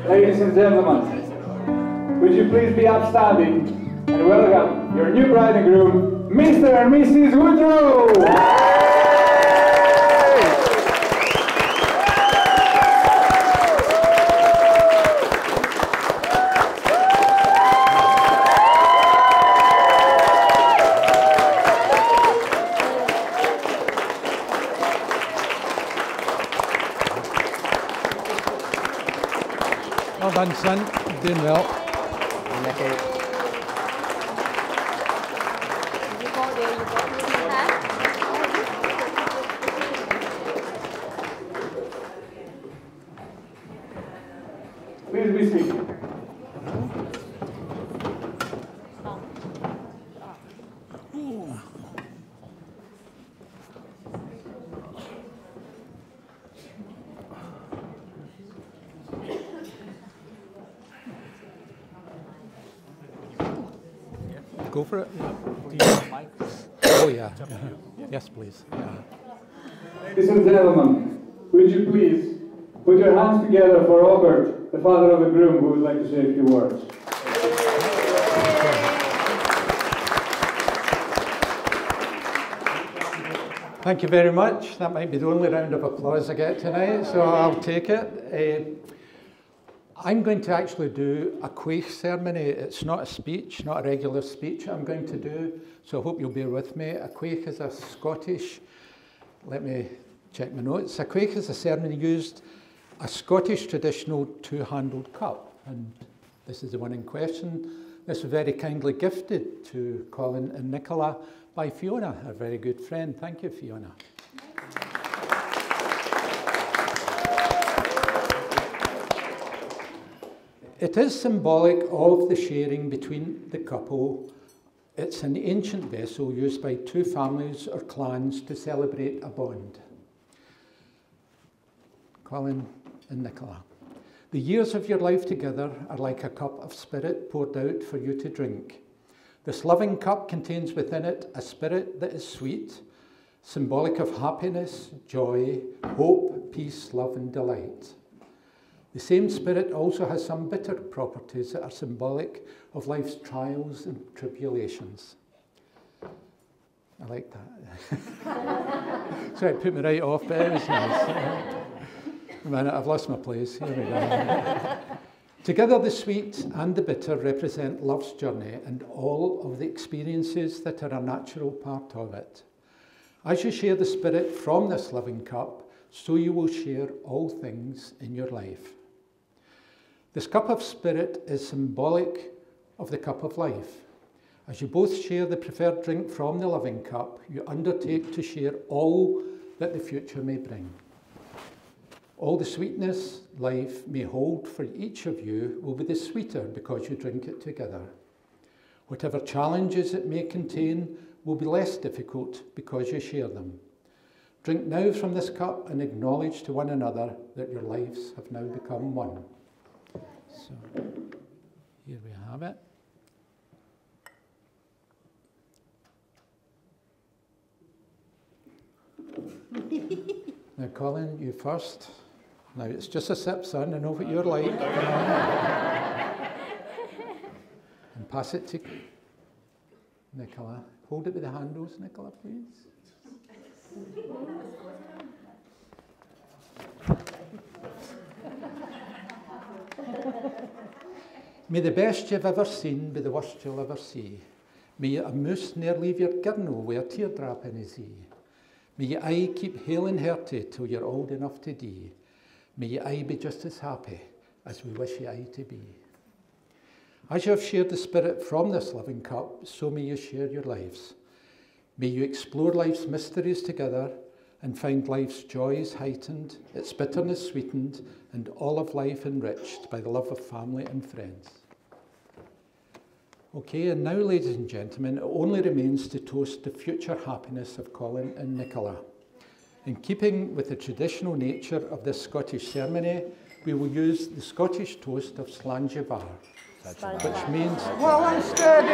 Ladies and gentlemen, would you please be upstanding and welcome your new bride and groom, Mr. and Mrs. Woodrow! Well done, son. You're doing well. Please be seated. Go for it. Do you have a mic? Oh, yeah. Yes, please. Yeah. Ladies and gentlemen, would you please put your hands together for Robert, the father of the groom, who would like to say a few words. Thank you very much. That might be the only round of applause I get tonight, so I'll take it. I'm going to actually do a quaich ceremony. It's not a speech, not a regular speech I'm going to do, so I hope you'll bear with me. A quaich is a Scottish, let me check my notes. A quaich is a ceremony used a Scottish traditional two-handled cup, and this is the one in question. This was very kindly gifted to Colin and Nicola by Fiona, a very good friend. Thank you, Fiona. It is symbolic of the sharing between the couple. It's an ancient vessel used by two families or clans to celebrate a bond. Colin and Nicola. The years of your life together are like a cup of spirit poured out for you to drink. This loving cup contains within it a spirit that is sweet, symbolic of happiness, joy, hope, peace, love and delight. The same spirit also has some bitter properties that are symbolic of life's trials and tribulations. I like that. Sorry, it put me right off, but it was nice. A minute, I've lost my place. Here we go. Together, the sweet and the bitter represent love's journey and all of the experiences that are a natural part of it. As you share the spirit from this loving cup, so you will share all things in your life. This cup of spirit is symbolic of the cup of life. As you both share the preferred drink from the loving cup, you undertake to share all that the future may bring. All the sweetness life may hold for each of you will be the sweeter because you drink it together. Whatever challenges it may contain will be less difficult because you share them. Drink now from this cup and acknowledge to one another that your lives have now become one. So, here we have it. Now, Colin, you first. Now, it's just a sip, son. I know what you're like. And pass it to Nicola. Hold it with the handles, Nicola, please. May the best you've ever seen be the worst you'll ever see. May a moose ne'er leave your girnel with a teardrop in his eye. May you aye keep hale and hearty till you're old enough to die. May you aye be just as happy as we wish you aye to be. As you have shared the spirit from this loving cup, so may you share your lives. May you explore life's mysteries together and find life's joys heightened, its bitterness sweetened, and all of life enriched by the love of family and friends. Okay, and now, ladies and gentlemen, it only remains to toast the future happiness of Colin and Nicola. In keeping with the traditional nature of this Scottish ceremony, we will use the Scottish toast of Slangevar, which means, well, I'm steady,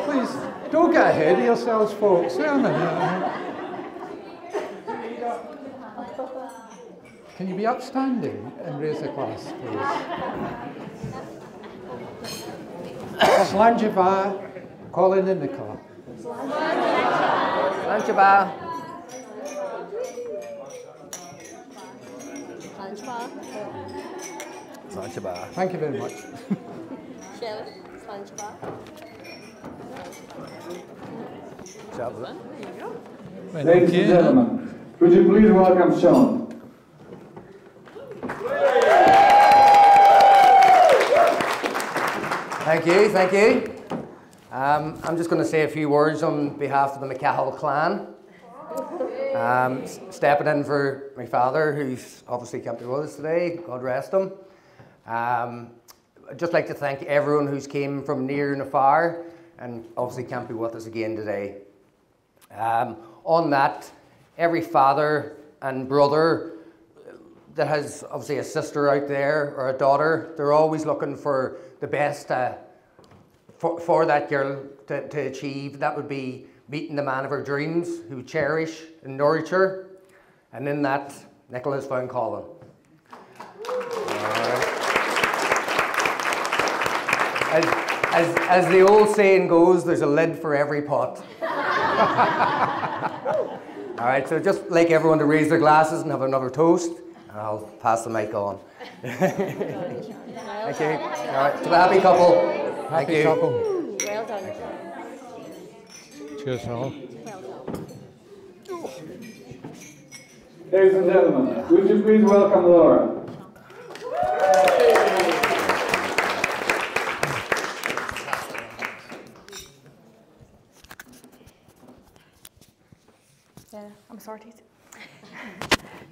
please, don't get ahead of yourselves, folks. Can you be upstanding and raise a glass, please? Slanjava, Colin and Nicola. Slanjava. Slanjava. Thank you very much. Shell, Slanjava. Ladies and gentlemen, would you please welcome Sean? Thank you, thank you. I'm just going to say a few words on behalf of the McCahill clan. Stepping in for my father, who's obviously can't be with us today, God rest him. I'd just like to thank everyone who's came from near and afar, and obviously can't be with us again today. On that, every father and brother that has obviously a sister out there or a daughter, they're always looking for the best for that girl to achieve. That would be meeting the man of her dreams, who cherish and nourish her. And in that, Nicola has found Colin. As the old saying goes, there's a lid for every pot. All right, so just like everyone to raise their glasses and have another toast, and I'll pass the mic on. Thank you. All right, to the happy couple. Thank you. Couple. Well done. Cheers, all. Ladies and gentlemen, would you please welcome Laura? I'm sorted.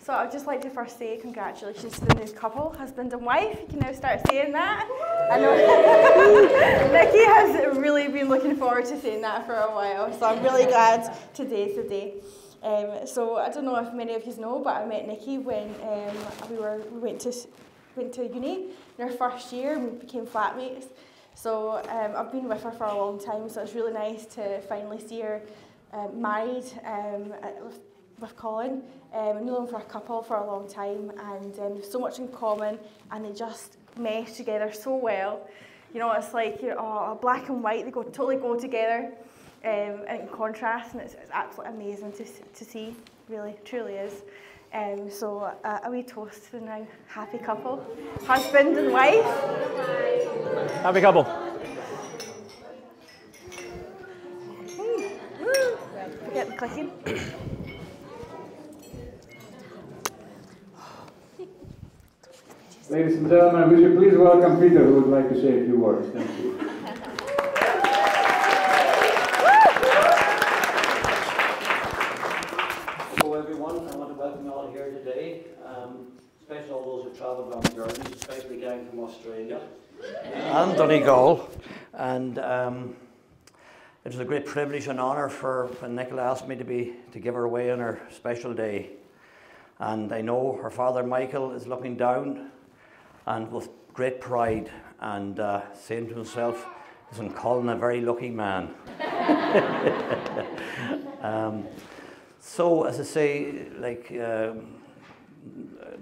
So I'd just like to first say congratulations to the new couple, husband and wife. You can now start saying that. I know Nikki has really been looking forward to saying that for a while, so I'm really glad today's the day. So I don't know if many of you know, but I met Nikki when we went to uni in our first year, and we became flatmates. So I've been with her for a long time, so it's really nice to finally see her married with Colin. I've known them for a couple for a long time, and so much in common, and they just mesh together so well. You know, it's like black and white, they totally go together, and in contrast, and it's absolutely amazing to see, really, truly is. So a wee toast to the now happy couple, husband and wife. Happy couple. Forget the clicking. Ladies and gentlemen, would you please welcome Peter, who would like to say a few words. Thank you. Hello everyone, I want to welcome you all here today, especially all those who travelled long journeys, especially gang from Australia. I'm Donegal, and it was a great privilege and honour for when Nicola asked me to give her away on her special day. And I know her father Michael is looking down and with great pride and saying to himself, isn't Colin a very lucky man? So as I say, like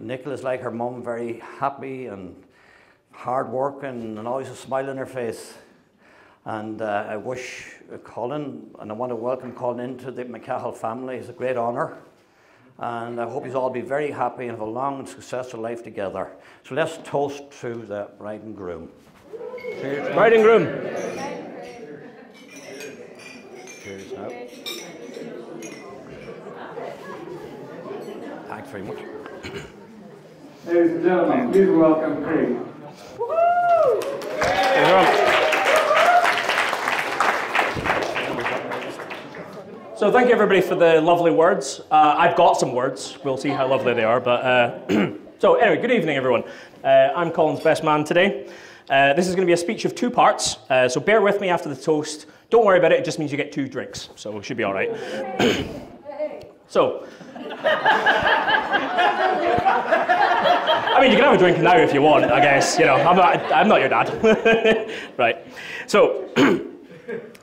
Nicola's like her mum, very happy and hard working and always a smile on her face. And I wish Colin, and I want to welcome Colin into the McCahill family. It's a great honour. And I hope you all be very happy and have a long and successful life together. So let's toast to the bride and groom. Cheers. Bride and groom. Cheers now. Thanks very much. Ladies and gentlemen, please welcome Craig. So thank you everybody for the lovely words. I've got some words. We'll see how lovely they are. But so anyway, good evening everyone. I'm Colin's best man today. This is going to be a speech of two parts. So bear with me after the toast. Don't worry about it. It just means you get 2 drinks. So we should be all right. So. I mean, you can have a drink now if you want, I guess. You know, I'm not your dad. Right. So,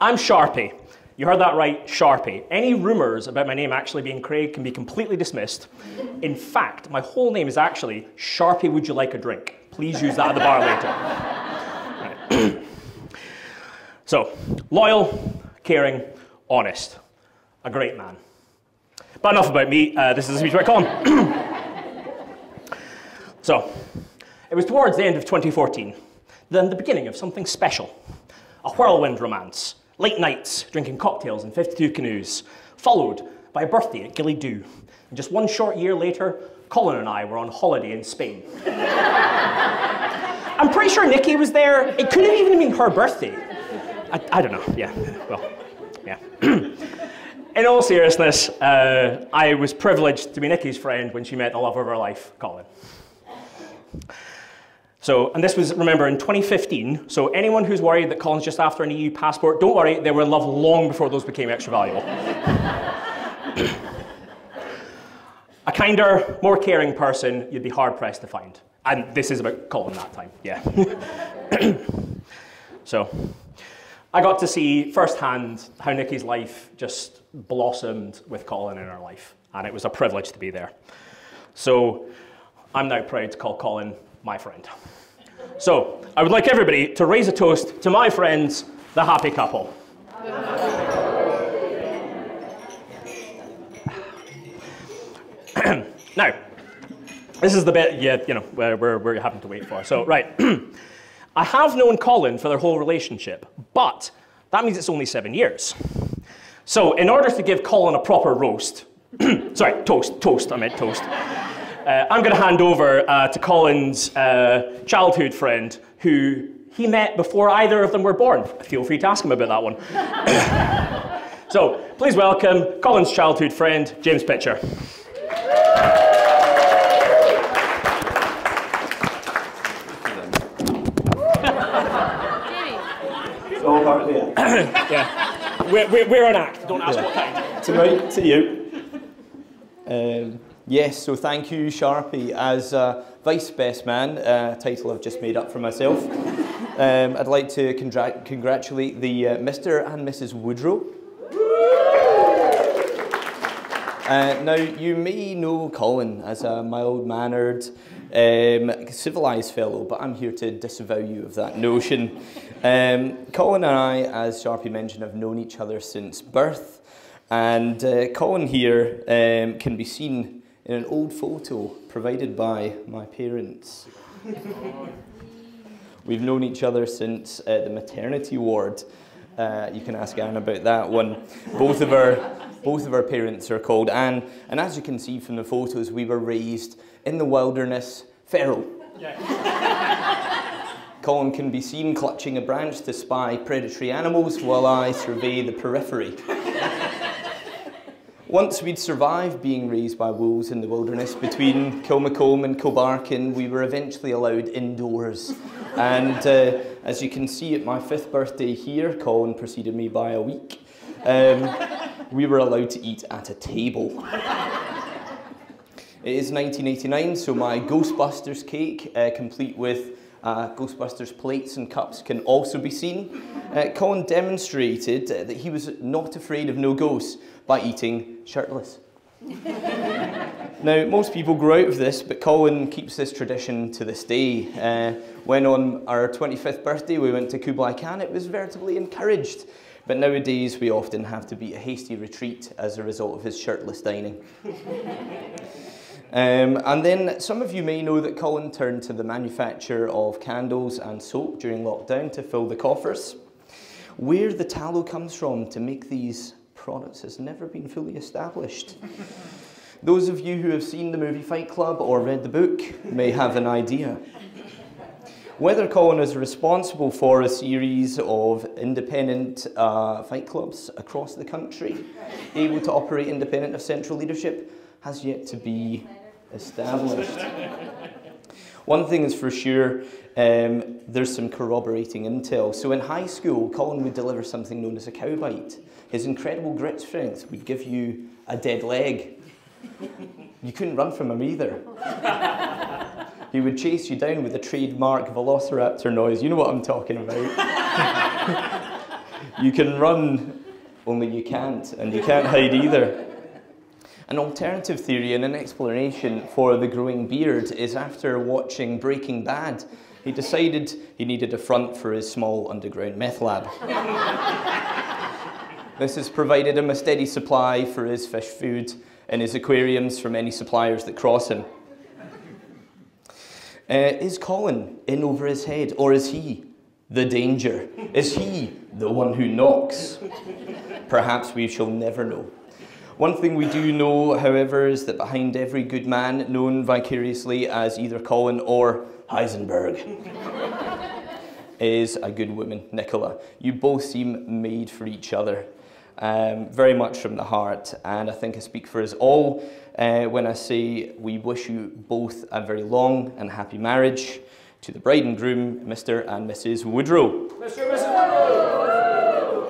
I'm Sharpie. You heard that right, Sharpie. Any rumours about my name actually being Craig can be completely dismissed. In fact, my whole name is actually Sharpie Would You Like a Drink? Please use that at the bar later. Right. So, loyal, caring, honest. A great man. But enough about me. This is a speech about Colin. So, it was towards the end of 2014, then the beginning of something special. A whirlwind romance, late nights drinking cocktails in 52 canoes, followed by a birthday at Gilly Doo. And just one short year later, Colin and I were on holiday in Spain. I'm pretty sure Nikki was there. It couldn't have even been her birthday. I don't know, yeah, well, yeah. In all seriousness, I was privileged to be Nikki's friend when she met the love of her life, Colin. So, and this was, remember, in 2015, so anyone who's worried that Colin's just after an EU passport, don't worry, they were in love long before those became extra valuable. A kinder, more caring person you'd be hard-pressed to find. And this is about Colin that time, yeah. So, I got to see firsthand how Nikki's life just blossomed with Colin in her life, and it was a privilege to be there. So, I'm now proud to call Colin my friend. So, I would like everybody to raise a toast to my friends, the happy couple. Now, this is the bit, yeah, you know, where we're having to wait for. So, right, I have known Colin for their whole relationship, but that means it's only 7 years. So, in order to give Colin a proper roast, sorry, toast, I meant toast. I'm going to hand over to Colin's childhood friend, who he met before either of them were born. Feel free to ask him about that one. So, please welcome Colin's childhood friend, James Pitcher. It's all part of the act. Yeah, we're an act. Don't ask what kind. To you. Yes, so thank you, Sharpie. As Vice Best Man, title I've just made up for myself, I'd like to congratulate the Mr. and Mrs. Woodrow. Now, you may know Colin as a mild-mannered, civilised fellow, but I'm here to disavow you of that notion. Colin and I, as Sharpie mentioned, have known each other since birth, and Colin here can be seen in an old photo provided by my parents. We've known each other since the maternity ward. You can ask Anne about that one. Both of our parents are called Anne, and as you can see from the photos, we were raised in the wilderness, feral. Yeah. Colin can be seen clutching a branch to spy predatory animals while I survey the periphery. Once we'd survived being raised by wolves in the wilderness between Kilmacombe and Kilbarchan, we were eventually allowed indoors. And as you can see at my 5th birthday here, Colin preceded me by a week, we were allowed to eat at a table. It is 1989, so my Ghostbusters cake, complete with Ghostbusters plates and cups, can also be seen. Colin demonstrated that he was not afraid of no ghosts by eating shirtless. Now, most people grow out of this, but Colin keeps this tradition to this day. When on our 25th birthday we went to Kublai Khan, it was veritably encouraged. But nowadays we often have to beat a hasty retreat as a result of his shirtless dining. And then some of you may know that Colin turned to the manufacture of candles and soap during lockdown to fill the coffers. Where the tallow comes from to make these products has never been fully established. Those of you who have seen the movie Fight Club or read the book may have an idea. Whether Colin is responsible for a series of independent fight clubs across the country, able to operate independent of central leadership, has yet to be established. One thing is for sure, there's some corroborating intel. So in high school, Colin would deliver something known as a cow bite. His incredible grit strength would give you a dead leg. You couldn't run from him either. He would chase you down with a trademark velociraptor noise. You know what I'm talking about. You can run only you can't, and you can't hide either. An alternative theory and an explanation for the growing beard is after watching Breaking Bad, he decided he needed a front for his small underground meth lab. This has provided him a steady supply for his fish food and his aquariums from any suppliers that cross him. Is Colin in over his head, or is he the danger? Is he the one who knocks? Perhaps we shall never know. One thing we do know, however, is that behind every good man, known vicariously as either Colin or Heisenberg, is a good woman, Nicola. You both seem made for each other, very much from the heart, and I think I speak for us all when I say we wish you both a very long and happy marriage. To the bride and groom, Mr. and Mrs. Woodrow. Mr. and Mrs. Woodrow!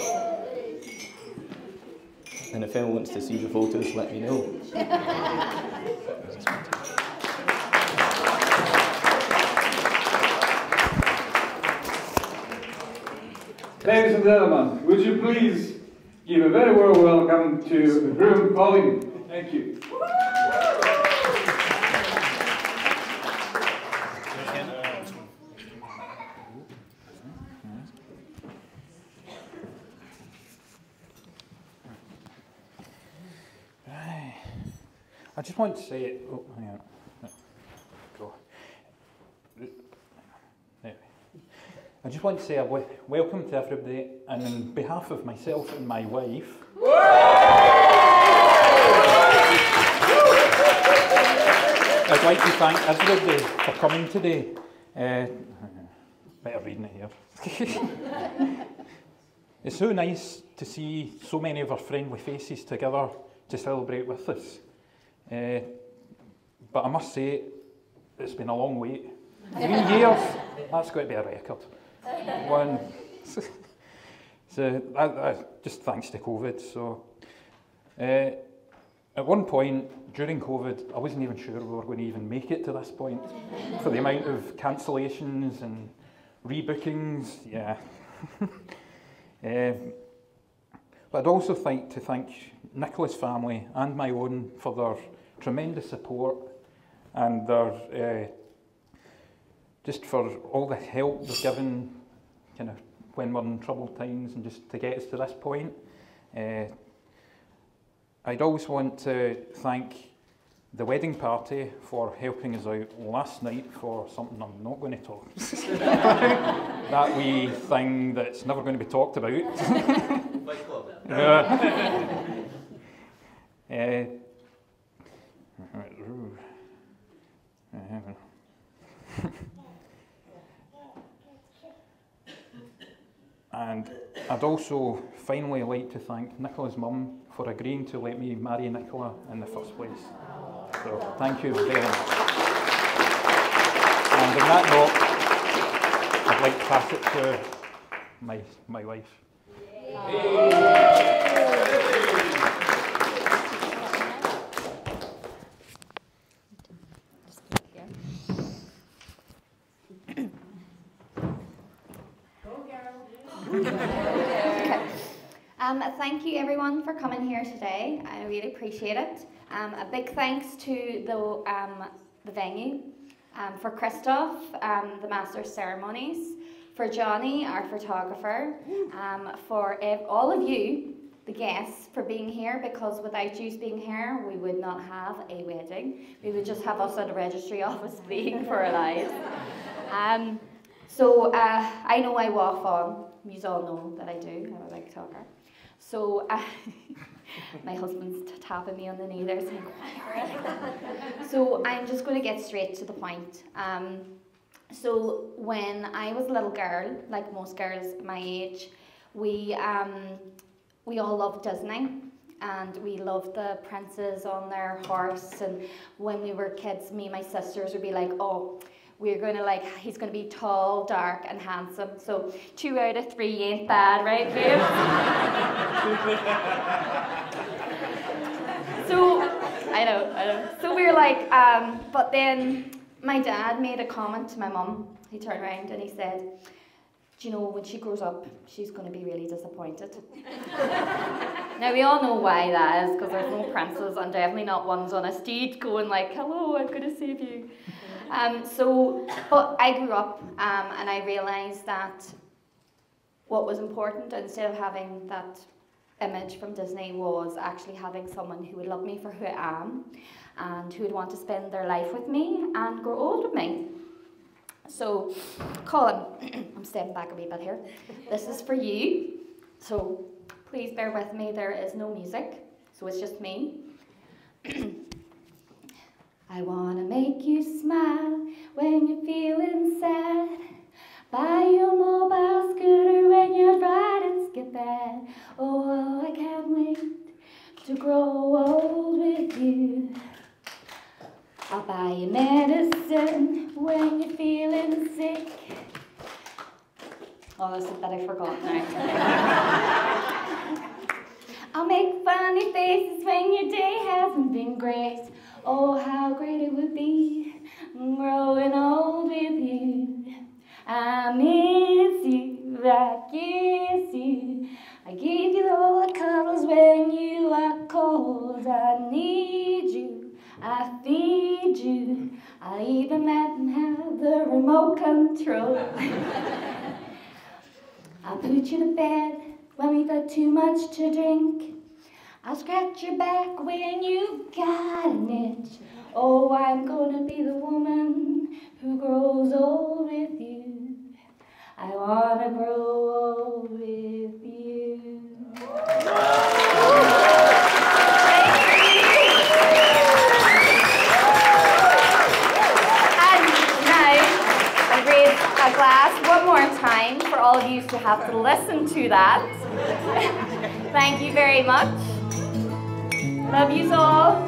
And if anyone wants to see the photos, let me know. Ladies and gentlemen, would you please give a very warm welcome to the groom, Colin. Thank you. I just want to say, oh, hang on. Go. There. I just want to say a welcome to everybody, and on behalf of myself and my wife, I'd like to thank everybody for coming today. Better reading it here. It's so nice to see so many of our friendly faces together to celebrate with us. But I must say, it's been a long wait. 3 years, that's got to be a record. So just thanks to COVID. So at one point during COVID, I wasn't even sure we were going to even make it to this point for the amount of cancellations and rebookings. Yeah. But I'd also like to thank Nicola's family and my own for their tremendous support and their just for all the help they've given kind of when we're in troubled times and just to get us to this point. I'd also want to thank the wedding party for helping us out last night for something I'm not going to talk about. That wee thing that's never going to be talked about. Fight Club. And I'd also finally like to thank Nicola's mum for agreeing to let me marry Nicola in the first place. So thank you very much. And on that note, I'd like to pass it to my wife. Thank you everyone for coming here today. I really appreciate it. A big thanks to the venue, for Christoph, the Master of Ceremonies, for Johnny, our photographer, for all of you, the guests, for being here, because without you being here, we would not have a wedding. We would just have us at a registry office pleading for our lives. So I know I waff on. You all know that I do. I'm a big talker. So my husband's tapping me on the knee there saying, so I'm just going to get straight to the point. So when I was a little girl, like most girls my age, we all loved Disney, and we loved the princes on their horse, and when we were kids, me and my sisters would be like, oh, we're going to he's going to be tall, dark and handsome. So 2 out of 3 ain't bad, right, babes? So, I know. So we were like, but then my dad made a comment to my mum. He turned around and he said, do you know, when she grows up, she's going to be really disappointed. Now, we all know why that is, because there's no princes and definitely not ones on a stage going like, hello, I'm going to save you. But I grew up and I realised that what was important, instead of having that image from Disney, was actually having someone who would love me for who I am and who would want to spend their life with me and grow old with me. So, Colin, I'm stepping back a wee bit here. This is for you. So, please bear with me, there is no music, so it's just me. I wanna make you smile when you're feeling sad. Buy your mobile scooter when you're riding skip bad. Oh, I can't wait to grow old with you. I'll buy you medicine when you're feeling sick. Oh, that's a bit I forgot now. I'll make funny faces when your day hasn't been great. Oh, how great it would be growing old with you. I miss you, I kiss you. I give you all the cuddles when you are cold. I need you, I feed you. I even let them have the remote control. I'll put you to bed when we've had too much to drink. I'll scratch your back when you've got an itch. Oh, I'm gonna be the woman who grows old with you. I wanna grow old with you. And now, I raise a glass one more time for all of you who have to listen to that. Thank you very much. Love yous all.